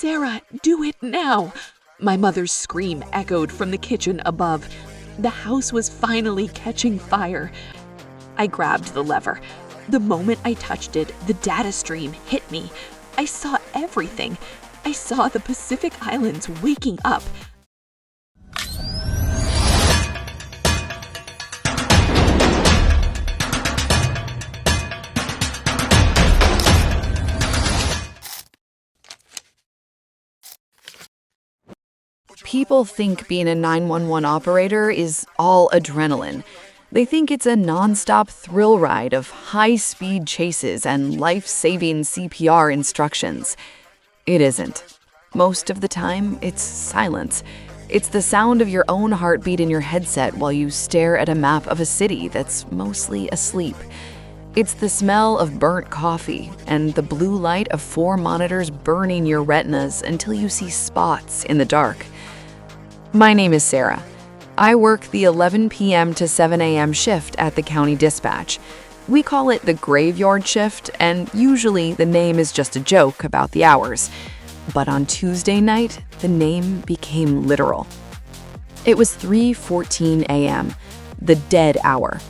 Sarah, do it now! My mother's scream echoed from the kitchen above. The house was finally catching fire. I grabbed the lever. The moment I touched it, the data stream hit me. I saw everything. I saw the Pacific Islands waking up. People think being a 911 operator is all adrenaline. They think it's a nonstop thrill ride of high-speed chases and life-saving CPR instructions. It isn't. Most of the time, it's silence. It's the sound of your own heartbeat in your headset while you stare at a map of a city that's mostly asleep. It's the smell of burnt coffee and the blue light of 4 monitors burning your retinas until you see spots in the dark. My name is Sarah. I work the 11 p.m. to 7 a.m. shift at the county dispatch. We call it the graveyard shift, and usually the name is just a joke about the hours. But on Tuesday night, the name became literal. It was 3:14 a.m., the dead hour.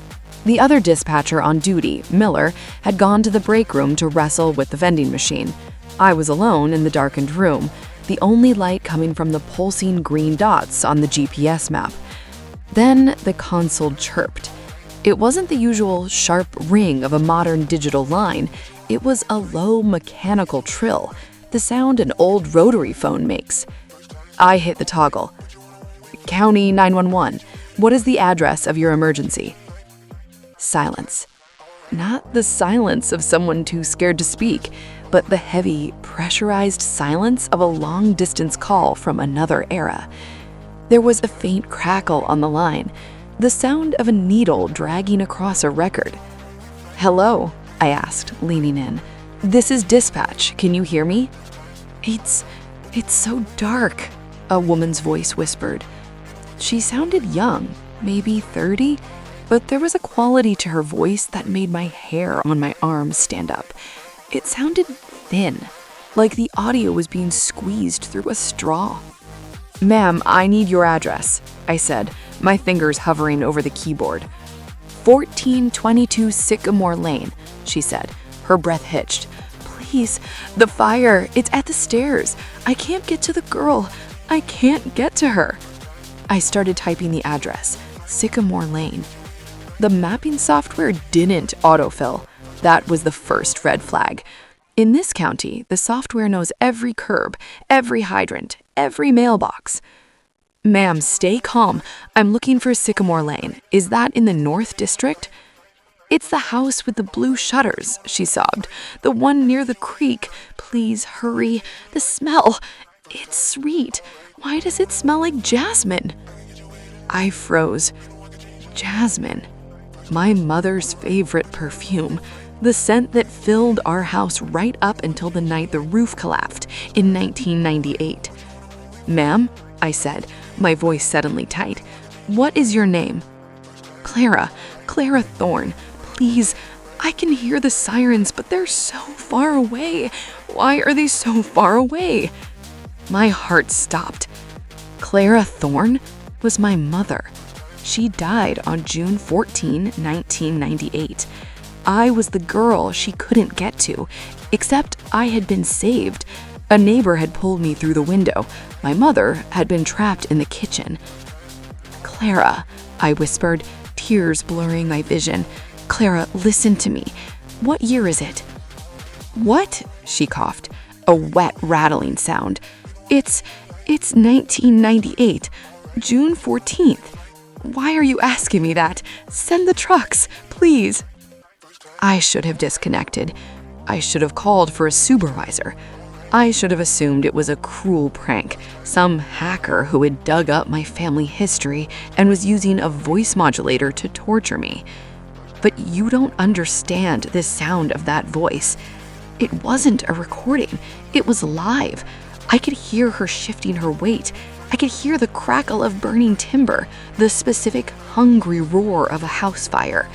The other dispatcher on duty, Miller, had gone to the break room to wrestle with the vending machine. I was alone in the darkened room, the only light coming from the pulsing green dots on the GPS map. Then the console chirped. It wasn't the usual sharp ring of a modern digital line. It was a low mechanical trill, the sound an old rotary phone makes. I hit the toggle. County 911, what is the address of your emergency? Silence. Not the silence of someone too scared to speak, but the heavy, pressurized silence of a long-distance call from another era. There was a faint crackle on the line, the sound of a needle dragging across a record. "Hello?" I asked, leaning in. "This is dispatch. Can you hear me?" It's so dark," a woman's voice whispered. She sounded young, maybe 30, but there was a quality to her voice that made my hair on my arms stand up. It sounded thin, like the audio was being squeezed through a straw. "Ma'am, I need your address," I said, my fingers hovering over the keyboard. 1422 Sycamore Lane, she said, her breath hitched. "Please, the fire, it's at the stairs. I can't get to the girl. I can't get to her." I started typing the address, Sycamore Lane. The mapping software didn't autofill. That was the first red flag. In this county, the software knows every curb, every hydrant, every mailbox. "Ma'am, stay calm. I'm looking for Sycamore Lane. Is that in the North District?" "It's the house with the blue shutters," she sobbed. "The one near the creek. Please hurry. The smell. It's sweet. Why does it smell like jasmine?" I froze. Jasmine. My mother's favorite perfume. The scent that filled our house right up until the night the roof collapsed in 1998. "Ma'am," I said, my voice suddenly tight. "What is your name?" Clara Thorne. Please, I can hear the sirens, but they're so far away. Why are they so far away?" My heart stopped. Clara Thorne was my mother. She died on June 14, 1998. I was the girl she couldn't get to, except I had been saved. A neighbor had pulled me through the window. My mother had been trapped in the kitchen. "Clara," I whispered, tears blurring my vision. "Clara, listen to me. What year is it?" "What?" she coughed, a wet, rattling sound. It's 1998, June 14th. Why are you asking me that? Send the trucks, please." I should have disconnected. I should have called for a supervisor. I should have assumed it was a cruel prank, some hacker who had dug up my family history and was using a voice modulator to torture me. But you don't understand the sound of that voice. It wasn't a recording. It was live. I could hear her shifting her weight. I could hear the crackle of burning timber, the specific hungry roar of a house fire.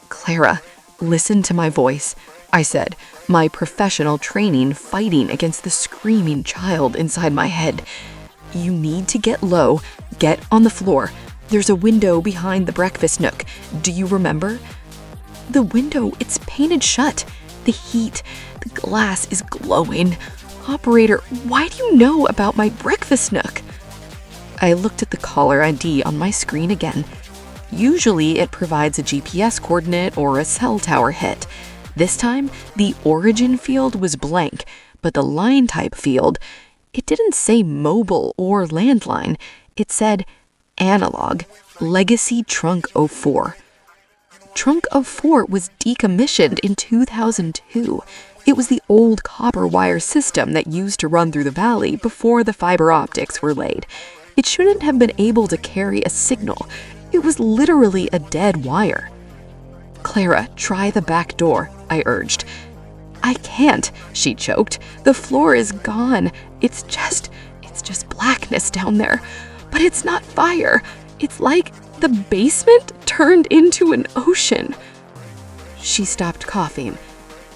"Clara, listen to my voice. I said, my professional training fighting against the screaming child inside my head. You need to get low, get on the floor. There's a window behind the breakfast nook. Do you remember? The window, it's painted shut. The heat, the glass is glowing. Operator, why do you know about my breakfast nook? I looked at the caller ID on my screen again. Usually it provides a GPS coordinate or a cell tower hit. This time, the origin field was blank, but the line type field, it didn't say mobile or landline. It said analog, legacy trunk 04. Trunk 04 was decommissioned in 2002. It was the old copper wire system that used to run through the valley before the fiber optics were laid. It shouldn't have been able to carry a signal. It was literally a dead wire. Clara, try the back door, I urged. I can't, she choked. The floor is gone. It's just blackness down there. But it's not fire. It's like the basement turned into an ocean. She stopped coughing.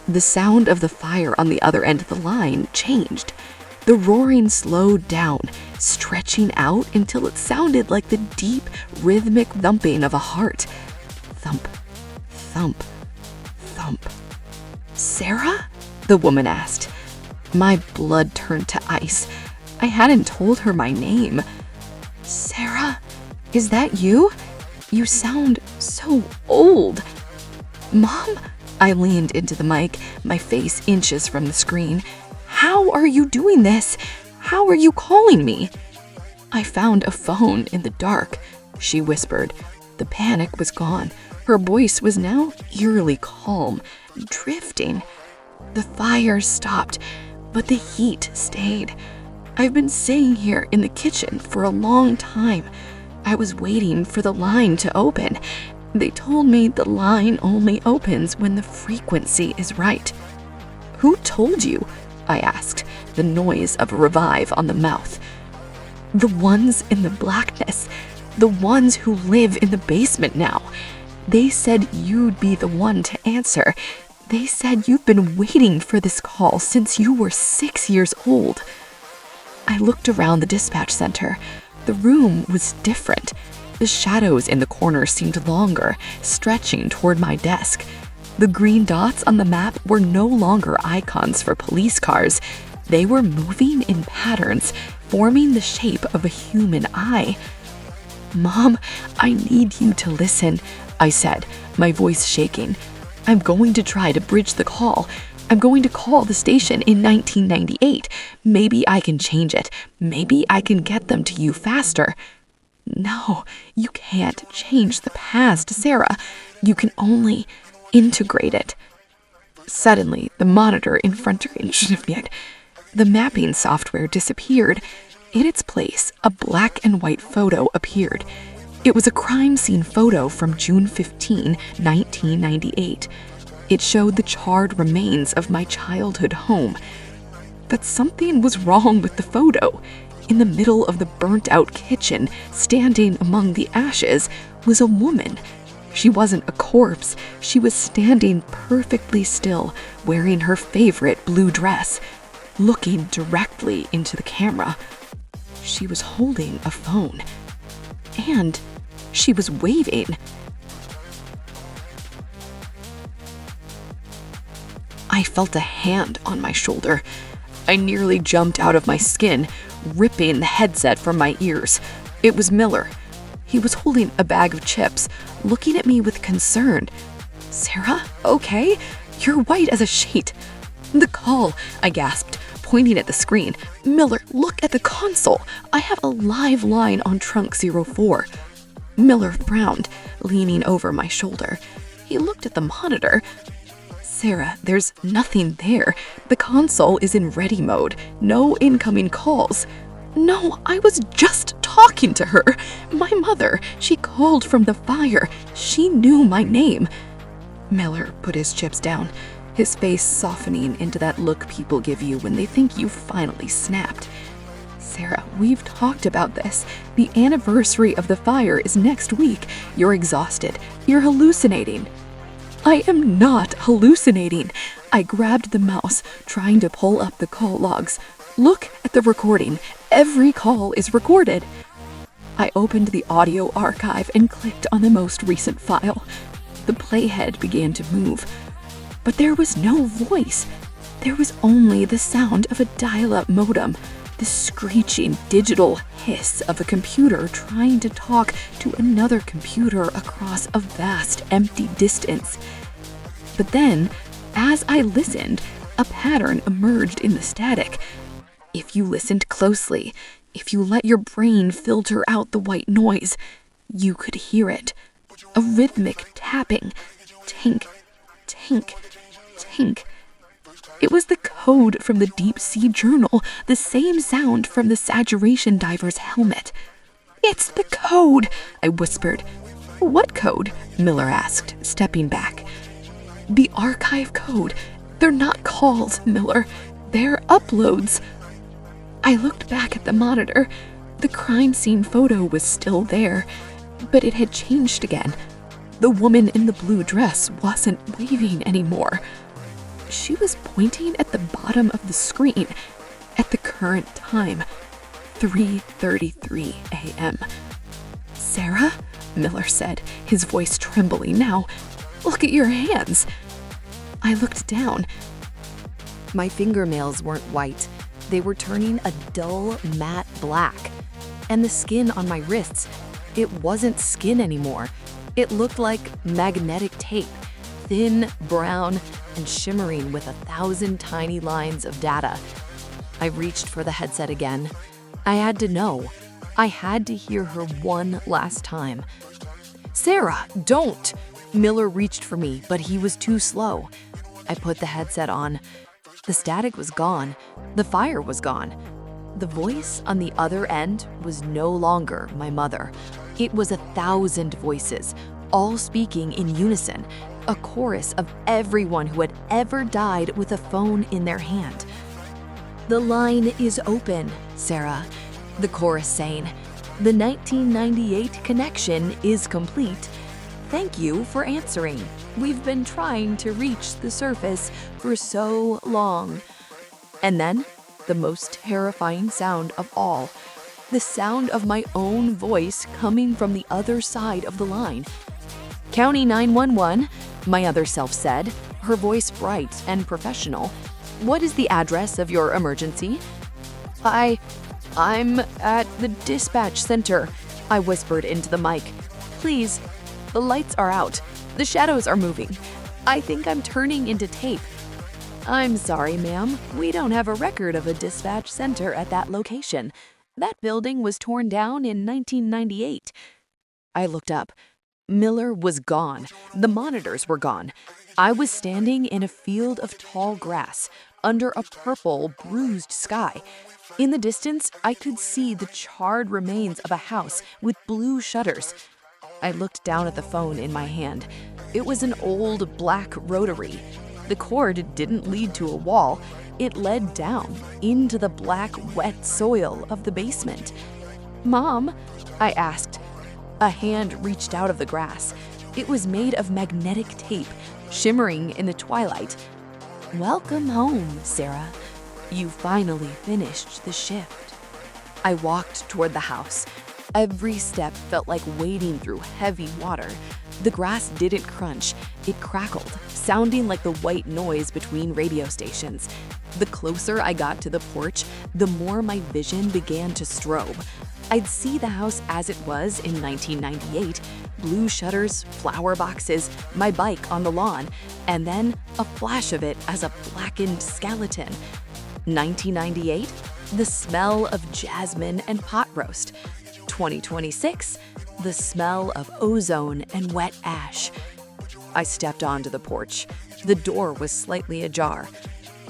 The sound of the fire on the other end of the line changed. The roaring slowed down, stretching out until it sounded like the deep, rhythmic thumping of a heart. Thump, thump, thump. Sarah? The woman asked. My blood turned to ice. I hadn't told her my name. Sarah, is that you? You sound so old. Mom? I leaned into the mic, my face inches from the screen. How are you doing this? How are you calling me? I found a phone in the dark, she whispered. The panic was gone. Her voice was now eerily calm, drifting. The fire stopped, but the heat stayed. I've been sitting here in the kitchen for a long time. I was waiting for the line to open. They told me the line only opens when the frequency is right. Who told you? I asked, the noise of a revive on the mouth. The ones in the blackness, the ones who live in the basement now. They said you'd be the one to answer. They said you've been waiting for this call since you were 6 years old. I looked around the dispatch center. The room was different. The shadows in the corner seemed longer, stretching toward my desk. The green dots on the map were no longer icons for police cars. They were moving in patterns, forming the shape of a human eye. Mom, I need you to listen, I said, my voice shaking. I'm going to try to bridge the call. I'm going to call the station in 1998. Maybe I can change it. Maybe I can get them to you faster. No, you can't change the past, Sarah. You can only integrate it. Suddenly, the monitor in front of the mapping software disappeared. In its place, a black and white photo appeared. It was a crime scene photo from June 15, 1998. It showed the charred remains of my childhood home. But something was wrong with the photo. In the middle of the burnt-out kitchen, standing among the ashes, was a woman. She wasn't a corpse. She was standing perfectly still, wearing her favorite blue dress, looking directly into the camera. She was holding a phone. And she was waving. I felt a hand on my shoulder. I nearly jumped out of my skin, ripping the headset from my ears. It was Miller. He was holding a bag of chips, looking at me with concern. Sarah, okay? You're white as a sheet. The call, I gasped, pointing at the screen. Miller, look at the console. I have a live line on trunk 04. Miller frowned, leaning over my shoulder. He looked at the monitor. Sarah, there's nothing there. The console is in ready mode. No incoming calls. No, I was just talking to her. My mother, she called from the fire. She knew my name. Miller put his chips down, his face softening into that look people give you when they think you've finally snapped. Sarah, we've talked about this. The anniversary of the fire is next week. You're exhausted. You're hallucinating. I am not hallucinating. I grabbed the mouse, trying to pull up the call logs. Look at the recording. Every call is recorded. I opened the audio archive and clicked on the most recent file. The playhead began to move, but there was no voice. There was only the sound of a dial-up modem, the screeching digital hiss of a computer trying to talk to another computer across a vast empty distance. But then, as I listened, a pattern emerged in the static. If you listened closely, if you let your brain filter out the white noise, you could hear it. A rhythmic tapping. Tink, tink, tink. It was the code from the deep sea journal, the same sound from the saturation diver's helmet. "It's the code," I whispered. "What code?" Miller asked, stepping back. "The archive code. They're not calls, Miller. They're uploads." I looked back at the monitor. The crime scene photo was still there, but it had changed again. The woman in the blue dress wasn't waving anymore. She was pointing at the bottom of the screen at the current time, 3:33 a.m. "Sarah?" Miller said, his voice trembling now. "Look at your hands." I looked down. My fingernails weren't white. They were turning a dull, matte black. And the skin on my wrists, it wasn't skin anymore. It looked like magnetic tape, thin, brown, and shimmering with 1,000 tiny lines of data. I reached for the headset again. I had to know. I had to hear her one last time. "Sarah, don't!" Miller reached for me, but he was too slow. I put the headset on. The static was gone. The fire was gone. The voice on the other end was no longer my mother. It was 1,000 voices, all speaking in unison, a chorus of everyone who had ever died with a phone in their hand. "The line is open, Sarah," the chorus saying. "The 1998 connection is complete. Thank you for answering. We've been trying to reach the surface for so long." And then, the most terrifying sound of all, the sound of my own voice coming from the other side of the line. "County 911, my other self said, her voice bright and professional. "What is the address of your emergency?" I'm at the dispatch center," I whispered into the mic. "Please, the lights are out. The shadows are moving. I think I'm turning into tape." "I'm sorry, ma'am. We don't have a record of a dispatch center at that location. That building was torn down in 1998. I looked up. Miller was gone. The monitors were gone. I was standing in a field of tall grass, under a purple, bruised sky. In the distance, I could see the charred remains of a house with blue shutters. I looked down at the phone in my hand. It was an old black rotary. The cord didn't lead to a wall. It led down into the black, wet soil of the basement. "Mom?" I asked. A hand reached out of the grass. It was made of magnetic tape, shimmering in the twilight. "Welcome home, Sarah. You finally finished the shift." I walked toward the house. Every step felt like wading through heavy water. The grass didn't crunch. It crackled, sounding like the white noise between radio stations. The closer I got to the porch, the more my vision began to strobe. I'd see the house as it was in 1998, blue shutters, flower boxes, my bike on the lawn, and then a flash of it as a blackened skeleton. 1998, the smell of jasmine and pot roast. 2026, the smell of ozone and wet ash. I stepped onto the porch. The door was slightly ajar.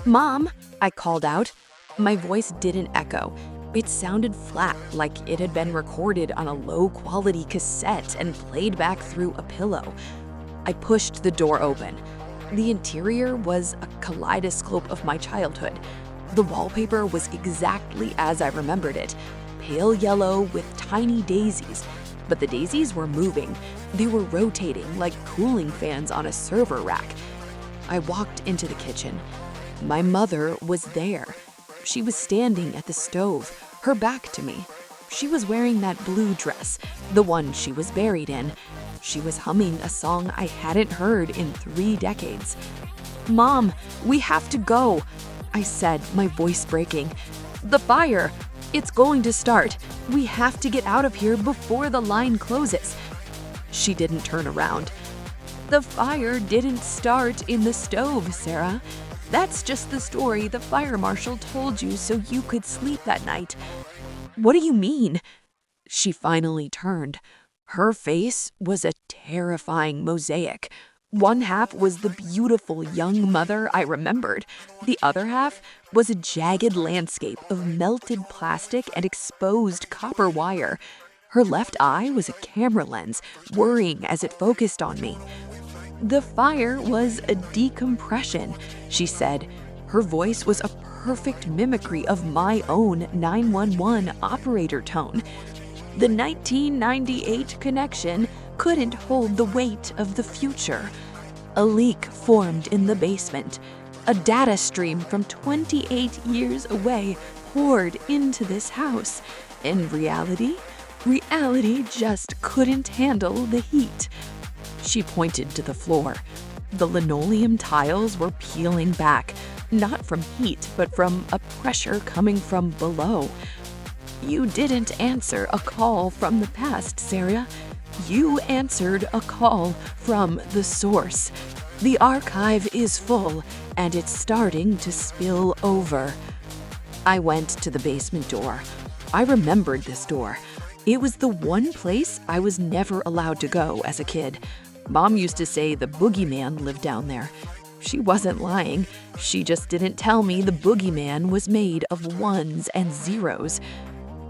"Mom," I called out. My voice didn't echo. It sounded flat, like it had been recorded on a low-quality cassette and played back through a pillow. I pushed the door open. The interior was a kaleidoscope of my childhood. The wallpaper was exactly as I remembered it, pale yellow with tiny daisies. But the daisies were moving. They were rotating like cooling fans on a server rack. I walked into the kitchen. My mother was there. She was standing at the stove, her back to me. She was wearing that blue dress, the one she was buried in. She was humming a song I hadn't heard in 3 decades. "Mom, we have to go," I said, my voice breaking. "The fire! It's going to start. We have to get out of here before the line closes." She didn't turn around. "The fire didn't start in the stove, Sarah. That's just the story the fire marshal told you so you could sleep that night." "What do you mean?" She finally turned. Her face was a terrifying mosaic. One half was the beautiful young mother I remembered. The other half was a jagged landscape of melted plastic and exposed copper wire. Her left eye was a camera lens, whirring as it focused on me. "The fire was a decompression," she said. Her voice was a perfect mimicry of my own 911 operator tone. "The 1998 connection couldn't hold the weight of the future. A leak formed in the basement. A data stream from 28 years away poured into this house. And reality just couldn't handle the heat." She pointed to the floor. The linoleum tiles were peeling back, not from heat, but from a pressure coming from below. "You didn't answer a call from the past, Sarah. You answered a call from the source. The archive is full, and it's starting to spill over." I went to the basement door. I remembered this door. It was the one place I was never allowed to go as a kid. Mom used to say the boogeyman lived down there. She wasn't lying. She just didn't tell me the boogeyman was made of ones and zeros.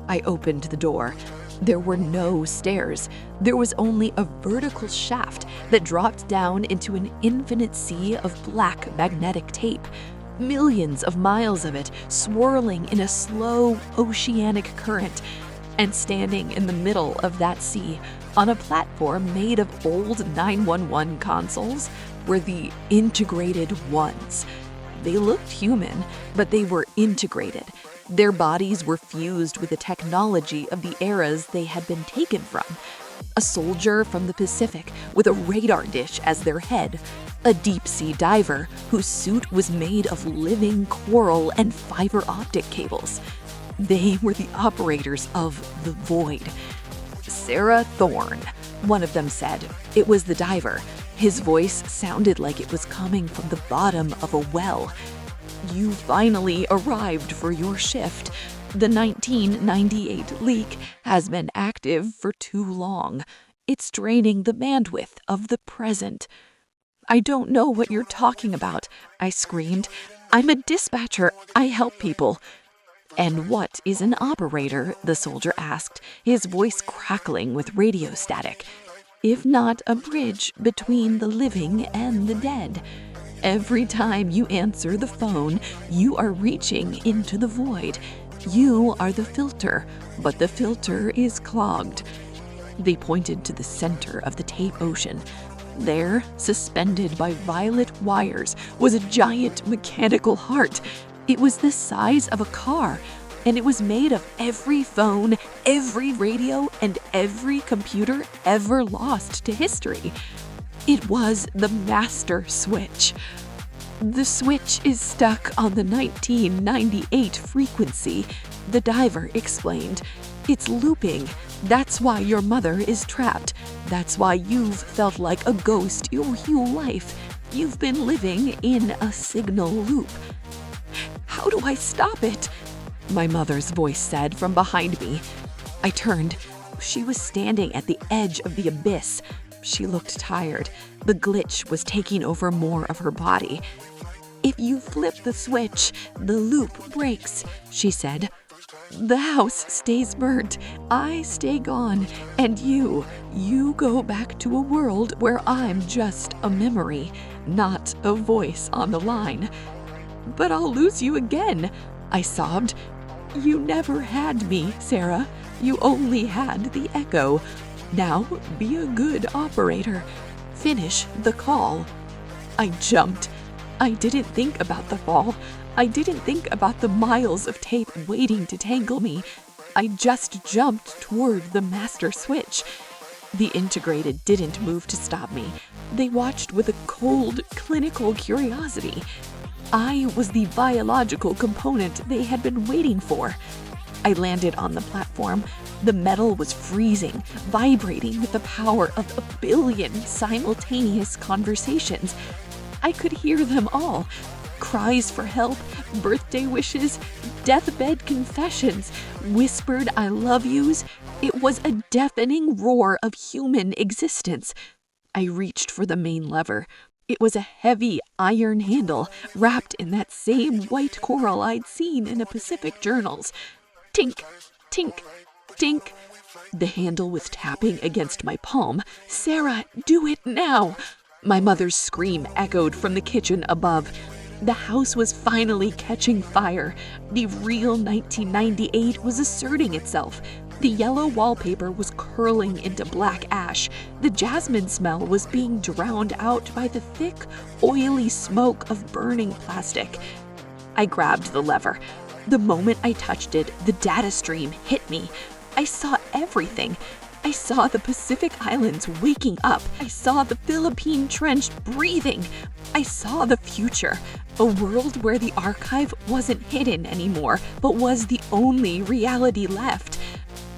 I opened the door. There were no stairs. There was only a vertical shaft that dropped down into an infinite sea of black magnetic tape. Millions of miles of it swirling in a slow oceanic current. And standing in the middle of that sea, on a platform made of old 911 consoles, were the integrated ones. They looked human, but they were integrated. Their bodies were fused with the technology of the eras they had been taken from. A soldier from the Pacific with a radar dish as their head. A deep-sea diver whose suit was made of living coral and fiber optic cables. They were the operators of the void. "Sarah Thorne," one of them said. It was the diver. His voice sounded like it was coming from the bottom of a well. "You finally arrived for your shift. The 1998 leak has been active for too long. It's draining the bandwidth of the present." "I don't know what you're talking about," I screamed. "I'm a dispatcher. I help people." "And what is an operator?" the soldier asked, his voice crackling with radio static. "If not a bridge between the living and the dead. Every time you answer the phone, you are reaching into the void. You are the filter, but the filter is clogged." They pointed to the center of the tape ocean. There, suspended by violet wires, was a giant mechanical heart. It was the size of a car, and it was made of every phone, every radio, and every computer ever lost to history. It was the master switch. "The switch is stuck on the 1998 frequency," the diver explained. "It's looping. That's why your mother is trapped. That's why you've felt like a ghost your whole life. You've been living in a signal loop." "How do I stop it?" my mother's voice said from behind me. I turned. She was standing at the edge of the abyss. She looked tired. The glitch was taking over more of her body. "If you flip the switch, the loop breaks," she said. "The house stays burnt, I stay gone, and you go back to a world where I'm just a memory, not a voice on the line." "But I'll lose you again," I sobbed. "You never had me, Sarah. You only had the echo. Now be a good operator. Finish the call." I jumped. I didn't think about the fall. I didn't think about the miles of tape waiting to tangle me. I just jumped toward the master switch. The integrated didn't move to stop me. They watched with a cold, clinical curiosity. I was the biological component they had been waiting for. I landed on the platform. The metal was freezing, vibrating with the power of a billion simultaneous conversations. I could hear them all. Cries for help, birthday wishes, deathbed confessions, whispered I love yous. It was a deafening roar of human existence. I reached for the main lever. It was a heavy iron handle wrapped in that same white coral I'd seen in the Pacific journals. Tink, tink, tink. The handle was tapping against my palm. "Sarah, do it now!" My mother's scream echoed from the kitchen above. The house was finally catching fire. The real 1998 was asserting itself. The yellow wallpaper was curling into black ash. The jasmine smell was being drowned out by the thick, oily smoke of burning plastic. I grabbed the lever. The moment I touched it, the data stream hit me. I saw everything. I saw the Pacific Islands waking up. I saw the Philippine Trench breathing. I saw the future, a world where the archive wasn't hidden anymore, but was the only reality left.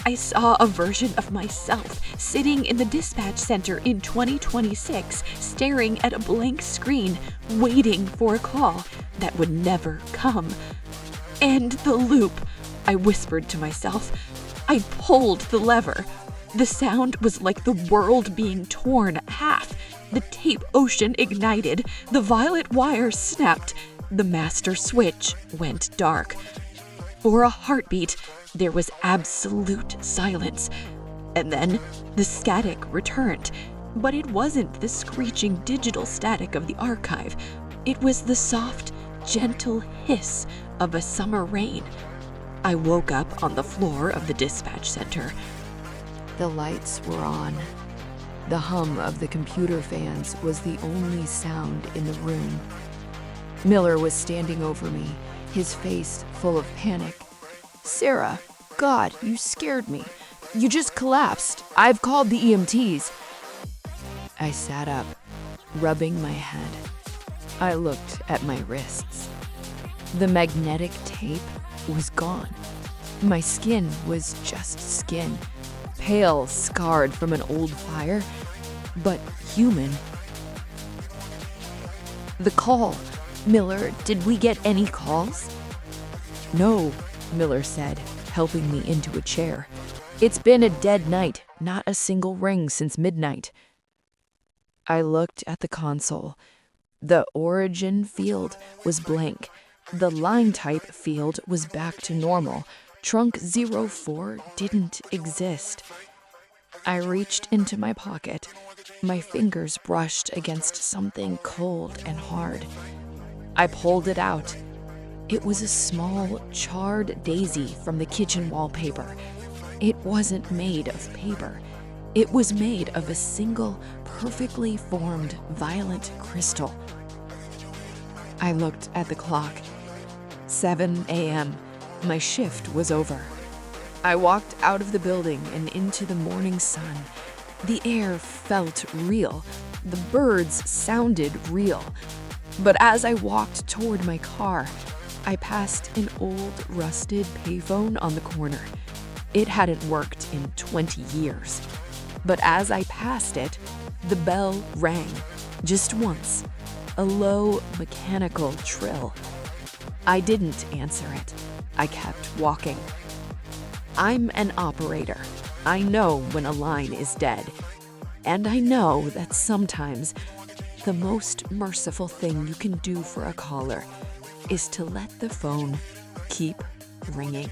I saw a version of myself sitting in the dispatch center in 2026, staring at a blank screen, waiting for a call that would never come. "End the loop," I whispered to myself. I pulled the lever. The sound was like the world being torn half. The tape ocean ignited. The violet wire snapped. The master switch went dark. For a heartbeat, there was absolute silence. And then the static returned. But it wasn't the screeching digital static of the archive. It was the soft, gentle hiss of a summer rain. I woke up on the floor of the dispatch center. The lights were on. The hum of the computer fans was the only sound in the room. Miller was standing over me, his face full of panic. "Sarah, God, you scared me. You just collapsed. I've called the EMTs." I sat up, rubbing my head. I looked at my wrists. The magnetic tape was gone. My skin was just skin, pale, scarred from an old fire, but human. "The call. Miller, did we get any calls?" "No," Miller said, helping me into a chair. "It's been a dead night, not a single ring since midnight." I looked at the console. The origin field was blank. The line type field was back to normal. Trunk 04 didn't exist. I reached into my pocket. My fingers brushed against something cold and hard. I pulled it out. It was a small, charred daisy from the kitchen wallpaper. It wasn't made of paper. It was made of a single, perfectly formed violet crystal. I looked at the clock. 7 a.m. My shift was over. I walked out of the building and into the morning sun. The air felt real. The birds sounded real. But as I walked toward my car, I passed an old, rusted payphone on the corner. It hadn't worked in 20 years. But as I passed it, the bell rang, just once, a low, mechanical trill. I didn't answer it. I kept walking. I'm an operator. I know when a line is dead. And I know that sometimes the most merciful thing you can do for a caller is to let the phone keep ringing.